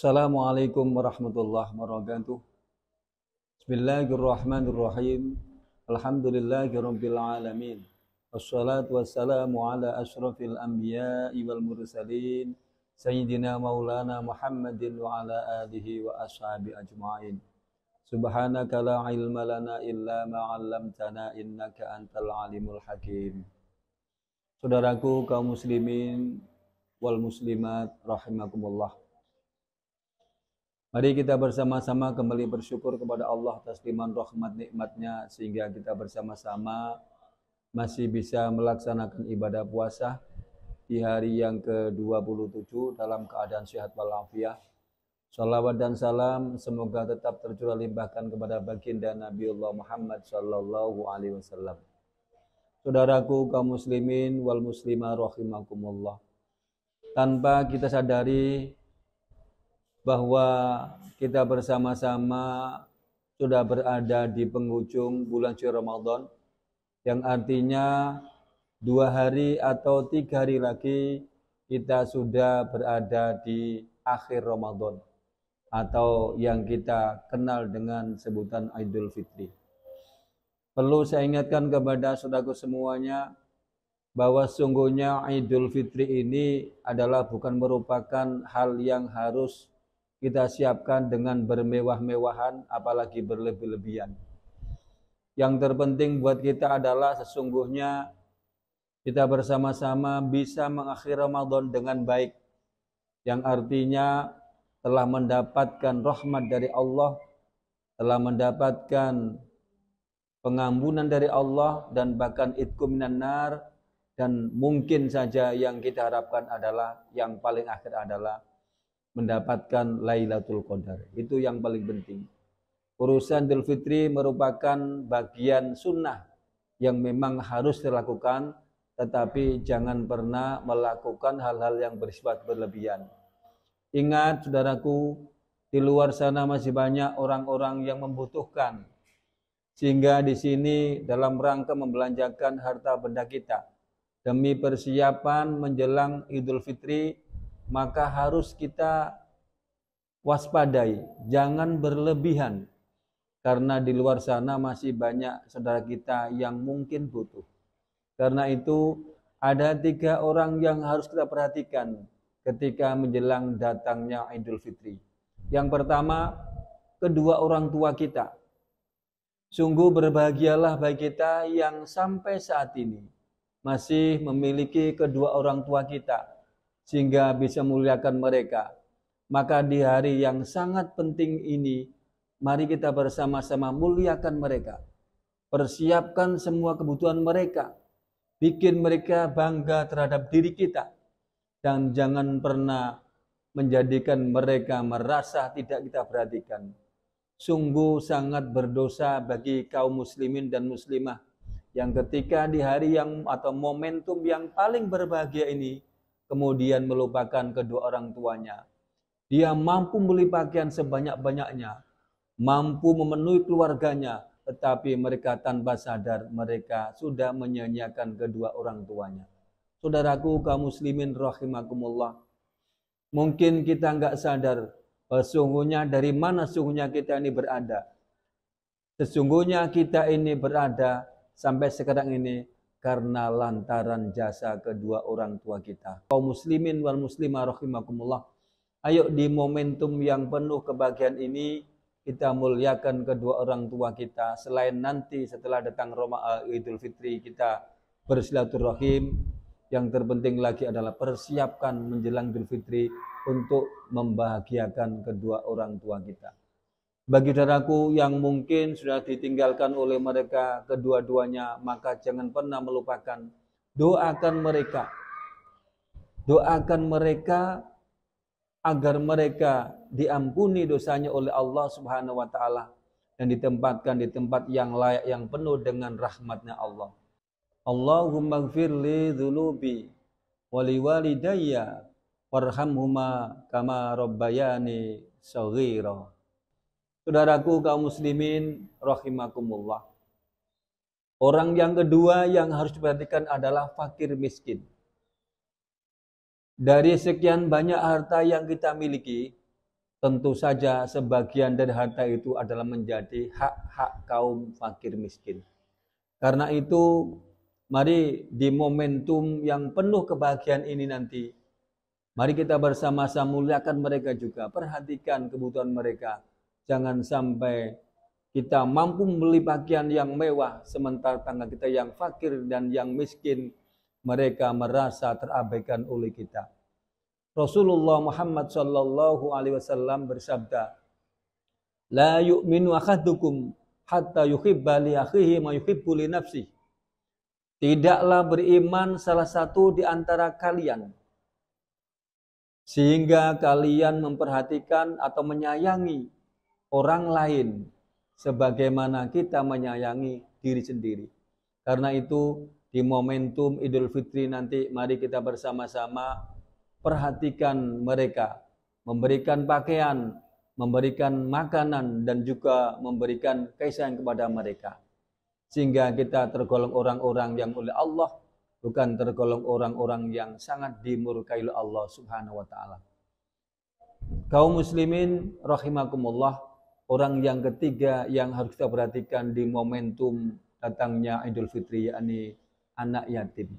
Assalamualaikum warahmatullahi wabarakatuh. Bismillahirrahmanirrahim. Alhamdulillahirabbil alamin. Wassalatu wassalamu ala asyrafil anbiya'i wal mursalin sayyidina maulana Muhammadin wa ala alihi wa ashabi ajma'in. Subhanaka la ilma lana illa ma 'allamtana innaka antal alimul hakim. Saudaraku kaum muslimin wal muslimat rahimakumullah. Mari kita bersama-sama kembali bersyukur kepada Allah atas limpahan rahmat nikmatnya sehingga kita bersama-sama masih bisa melaksanakan ibadah puasa di hari yang ke-27 dalam keadaan sehat walafiat. Salawat dan salam semoga tetap tercurah limpahkan kepada baginda Nabiullah Muhammad sallallahu alaihi wasallam. Saudaraku kaum muslimin wal muslimah rahimakumullah. Tanpa kita sadari bahwa kita bersama-sama sudah berada di penghujung bulan suci Ramadan, yang artinya 2 hari atau 3 hari lagi kita sudah berada di akhir Ramadan atau yang kita kenal dengan sebutan Idul Fitri. Perlu saya ingatkan kepada saudaraku semuanya bahwa sungguhnya Idul Fitri ini adalah bukan merupakan hal yang harus kita siapkan dengan bermewah-mewahan apalagi berlebih-lebihan. Yang terpenting buat kita adalah sesungguhnya kita bersama-sama bisa mengakhiri Ramadan dengan baik, yang artinya telah mendapatkan rahmat dari Allah, telah mendapatkan pengampunan dari Allah dan bahkan itqu minan nar, dan mungkin saja yang kita harapkan adalah yang paling akhir adalah mendapatkan Lailatul Qadar. Itu yang paling penting. Urusan Idul Fitri merupakan bagian sunnah yang memang harus dilakukan, tetapi jangan pernah melakukan hal-hal yang bersifat berlebihan. Ingat saudaraku, di luar sana masih banyak orang-orang yang membutuhkan, sehingga di sini dalam rangka membelanjakan harta benda kita demi persiapan menjelang Idul Fitri, maka harus kita waspadai, jangan berlebihan, karena di luar sana masih banyak saudara kita yang mungkin butuh. Karena itu ada 3 orang yang harus kita perhatikan ketika menjelang datangnya Idul Fitri. Yang pertama, kedua orang tua kita. Sungguh berbahagialah bagi kita yang sampai saat ini masih memiliki kedua orang tua kita, sehingga bisa memuliakan mereka. Maka di hari yang sangat penting ini, mari kita bersama-sama muliakan mereka. Persiapkan semua kebutuhan mereka. Bikin mereka bangga terhadap diri kita. Dan jangan pernah menjadikan mereka merasa tidak kita perhatikan. Sungguh sangat berdosa bagi kaum muslimin dan muslimah yang ketika di hari yang atau momentum yang paling berbahagia ini kemudian melupakan kedua orang tuanya. Dia mampu membeli pakaian sebanyak-banyaknya, mampu memenuhi keluarganya, tetapi mereka tanpa sadar mereka sudah menyia-nyiakan kedua orang tuanya. Saudaraku kaum muslimin rahimakumullah, mungkin kita enggak sadar sesungguhnya dari mana sesungguhnya kita ini berada. Sesungguhnya kita ini berada sampai sekarang ini karena lantaran jasa kedua orang tua kita. Kaum muslimin wal muslimah rahimakumullah, ayo di momentum yang penuh kebahagiaan ini kita muliakan kedua orang tua kita. Selain nanti setelah datang Idul Fitri kita bersilaturahim, yang terpenting lagi adalah persiapkan menjelang Idul Fitri untuk membahagiakan kedua orang tua kita. Bagi saudaraku yang mungkin sudah ditinggalkan oleh mereka kedua-duanya, maka jangan pernah melupakan. Doakan mereka. Doakan mereka agar mereka diampuni dosanya oleh Allah Subhanahu wa taala dan ditempatkan di tempat yang layak yang penuh dengan rahmatnya Allah. Allahumma ighfir li dzunubi wa liwalidayya warhamhuma kama rabbayani shaghira. Saudaraku kaum muslimin rahimakumullah. Orang yang kedua yang harus diperhatikan adalah fakir miskin. Dari sekian banyak harta yang kita miliki, tentu saja sebagian dari harta itu adalah menjadi hak-hak kaum fakir miskin. Karena itu, mari di momentum yang penuh kebahagiaan ini nanti, mari kita bersama-sama muliakan mereka juga, perhatikan kebutuhan mereka. Jangan sampai kita mampu membeli pakaian yang mewah, sementara tangga kita yang fakir dan yang miskin, mereka merasa terabaikan oleh kita. Rasulullah Muhammad sallallahu alaihi wasallam bersabda, "La yu'minu ahadukum hatta yuhibba li akhihi ma yuhibbu li nafsihi." Tidaklah beriman salah satu di antara kalian sehingga kalian memperhatikan atau menyayangi orang lain sebagaimana kita menyayangi diri sendiri. Karena itu di momentum Idul Fitri nanti mari kita bersama-sama perhatikan mereka, memberikan pakaian, memberikan makanan, dan juga memberikan kasih sayang kepada mereka. Sehingga kita tergolong orang-orang yang oleh Allah, bukan tergolong orang-orang yang sangat dimurkai oleh Allah Subhanahu wa ta'ala. Kaum muslimin rahimakumullah, orang yang ketiga yang harus kita perhatikan di momentum datangnya Idul Fitri, yakni anak yatim.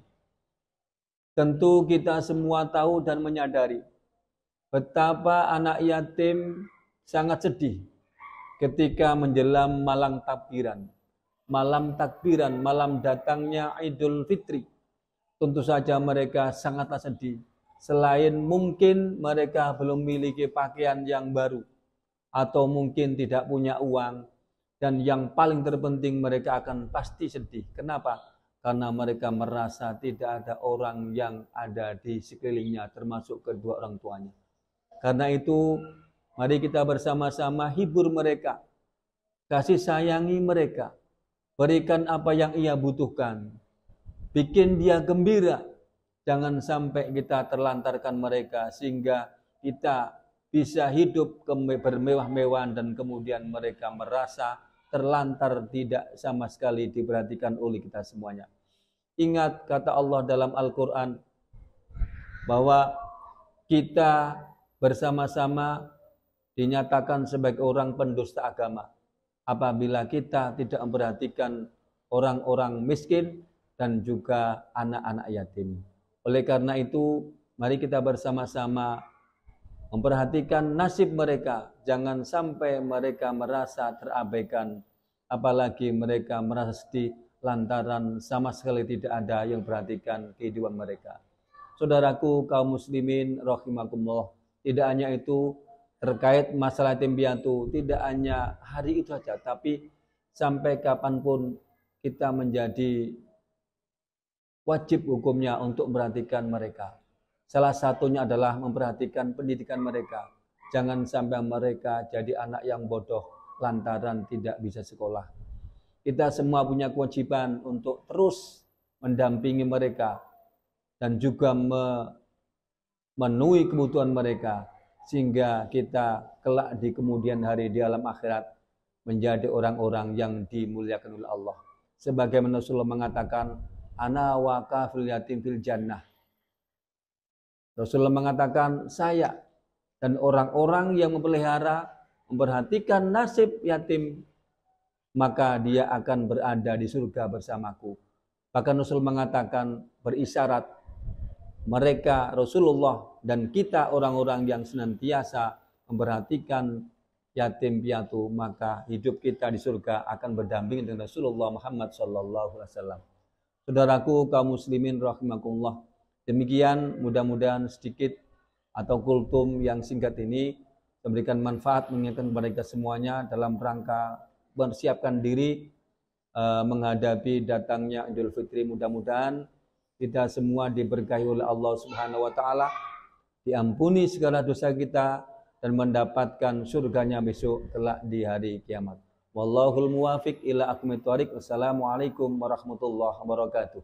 Tentu kita semua tahu dan menyadari betapa anak yatim sangat sedih ketika menjelang malam takbiran. Malam datangnya Idul Fitri. Tentu saja mereka sangatlah sedih. Selain mungkin mereka belum memiliki pakaian yang baru, atau mungkin tidak punya uang, dan yang paling terpenting mereka akan pasti sedih. Kenapa? Karena mereka merasa tidak ada orang yang ada di sekelilingnya, termasuk kedua orang tuanya. Karena itu, mari kita bersama-sama hibur mereka, kasih sayangi mereka, berikan apa yang ia butuhkan, bikin dia gembira. Jangan sampai kita terlantarkan mereka, sehingga kita bisa hidup bermewah-mewahan dan kemudian mereka merasa terlantar, tidak sama sekali diperhatikan oleh kita semuanya. Ingat kata Allah dalam Al-Quran bahwa kita bersama-sama dinyatakan sebagai orang pendusta agama apabila kita tidak memperhatikan orang-orang miskin dan juga anak-anak yatim. Oleh karena itu, mari kita bersama-sama memperhatikan nasib mereka. Jangan sampai mereka merasa terabaikan, apalagi mereka merasa sedih lantaran sama sekali tidak ada yang perhatikan kehidupan mereka. Saudaraku kaum muslimin rahimakumullah, tidak hanya itu terkait masalah yatim piatu, tidak hanya hari itu saja, tapi sampai kapanpun kita menjadi wajib hukumnya untuk memperhatikan mereka. Salah satunya adalah memperhatikan pendidikan mereka. Jangan sampai mereka jadi anak yang bodoh lantaran tidak bisa sekolah. Kita semua punya kewajiban untuk terus mendampingi mereka dan juga memenuhi kebutuhan mereka, sehingga kita kelak di kemudian hari di alam akhirat menjadi orang-orang yang dimuliakan oleh Allah. Sebagaimana Rasulullah mengatakan, ana wa kafil yatim fil jannah. Rasulullah mengatakan, saya dan orang-orang yang memelihara, memperhatikan nasib yatim, maka dia akan berada di surga bersamaku. Bahkan Rasul mengatakan, berisyarat mereka Rasulullah dan kita orang-orang yang senantiasa memperhatikan yatim piatu, maka hidup kita di surga akan berdampingan dengan Rasulullah Muhammad SAW. Saudaraku kaum muslimin rahimakumullah, demikian mudah-mudahan sedikit atau kultum yang singkat ini memberikan manfaat mengingatkan kepada kita semuanya dalam rangka mempersiapkan diri menghadapi datangnya Idul Fitri. Mudah-mudahan kita semua diberkahi oleh Allah Subhanahu wa taala, diampuni segala dosa kita dan mendapatkan surganya besok kelak di hari kiamat. Wallahul muwafiq ila aqwamit thoriq. Wassalamualaikum warahmatullahi wabarakatuh.